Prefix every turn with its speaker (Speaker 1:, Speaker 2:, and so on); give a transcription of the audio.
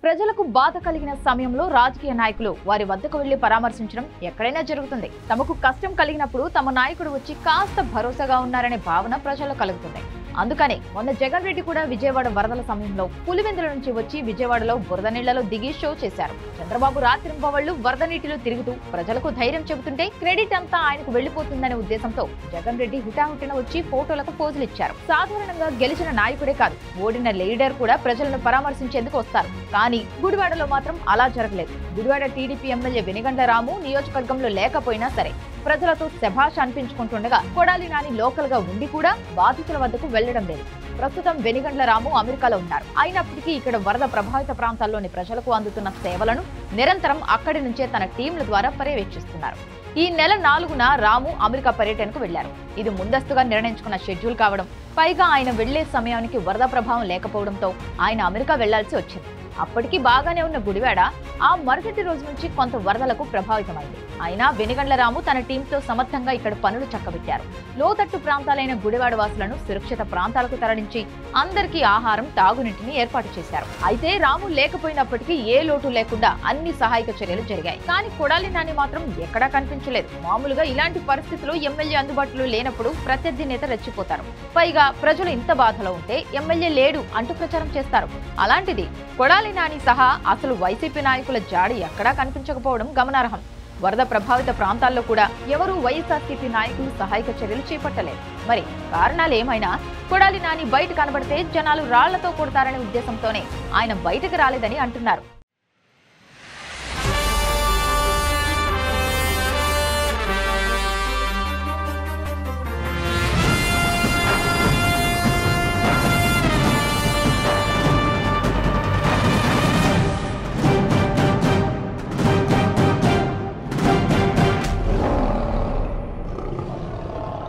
Speaker 1: ప్రజలకు బాధ కలిగిన సమయంలో రాజకీయ నాయకులు వారి వద్దకు వెళ్లి పరామర్శించడం ఎక్కడైనా జరుగుతుంది. తమకు కష్టం కలిగినప్పుడు తమ నాయకుడు వచ్చి కాస్త భరోసాగా ఉన్నారనే భావన ప్రజల్లో కలుగుతుంది. అందుకనే మొన్న జగన్ రెడ్డి కూడా విజయవాడ వరదల సమయంలో పులివెందుల నుంచి వచ్చి విజయవాడలో బురద నీళ్లలో దిగి షో చేశారు. చంద్రబాబు రాత్రింబవళ్లు వరద నీటిలో తిరుగుతూ ప్రజలకు ధైర్యం చెబుతుంటే క్రెడిట్ అంతా ఆయనకు వెళ్లిపోతుందనే ఉద్దేశంతో జగన్ రెడ్డి హుటాహుటిన వచ్చి ఫోటోలకు పోజులు ఇచ్చారు. సాధారణంగా గెలిచిన నాయకుడే కాదు, ఓడిన లీడర్ కూడా ప్రజలను పరామర్శించేందుకు వస్తారు. కానీ గుడివాడలో మాత్రం అలా జరగలేదు. గుడివాడ టీడీపీ ఎమ్మెల్యే వెనిగండ్ల రాము నియోజకవర్గంలో లేకపోయినా సరే ప్రజలతో శభాష్ అనిపించుకుంటుండగా కొడాలి నాని లోకల్ గా ఉండి కూడా బాధితుల వద్దకు వెళ్లడం లేదు. ప్రస్తుతం వెనిగండ్ల రాము అమెరికాలో ఉన్నారు. అయినప్పటికీ ఇక్కడ వరద ప్రభావిత ప్రాంతాల్లోని ప్రజలకు అందుతున్న సేవలను నిరంతరం అక్కడి నుంచే తన టీంల ద్వారా పర్యవేక్షిస్తున్నారు. ఈ నెల 4న రాము అమెరికా పర్యటనకు వెళ్లారు. ఇది ముందస్తుగా నిర్ణయించుకున్న షెడ్యూల్ కావడం, పైగా ఆయన వెళ్లే సమయానికి వరద ప్రభావం లేకపోవడంతో ఆయన అమెరికా వెళ్లాల్సి వచ్చింది. అప్పటికి బాగానే ఉన్న గుడివాడ ఆ మరుసటి రోజు నుంచి కొంత వరదలకు ప్రభావితమైంది. అయినా వెనిగండ్ల రాము తన టీంతో సమర్థంగా ఇక్కడ పనులు చక్కబెట్టారు. లోతట్టు ప్రాంతాలైన గుడివాడ వాసులను సురక్షిత ప్రాంతాలకు తరలించి అందరికీ ఆహారం, తాగునీటిని ఏర్పాటు చేశారు. అయితే రాము లేకపోయినప్పటికీ ఏ లోటు లేకుండా అన్ని సహాయక చర్యలు జరిగాయి. కానీ కొడాలి నాని మాత్రం ఎక్కడా కనిపించలేదు. మామూలుగా ఇలాంటి పరిస్థితుల్లో ఎమ్మెల్యే అందుబాటులో లేనప్పుడు ప్రత్యర్థి నేత రెచ్చిపోతారు. పైగా ప్రజలు ఇంత బాధలో ఉంటే ఎమ్మెల్యే లేడు అంటూ ప్రచారం చేస్తారు. అలాంటిది కొడాలి నాని సహా అసలు వైసీపీ నాయకుల జాడి ఎక్కడా కనిపించకపోవడం గమనార్హం. వరద ప్రభావిత ప్రాంతాల్లో కూడా ఎవరూ వైఎస్ఆర్సీపీ నాయకులు సహాయక చర్యలు చేపట్టలేదు. మరి కారణాలు ఏమైనా కొడాలి నాని బయట కనబడితే జనాలు రాళ్లతో కొడతారనే ఉద్దేశంతోనే ఆయన బయటకు రాలేదని అంటున్నారు.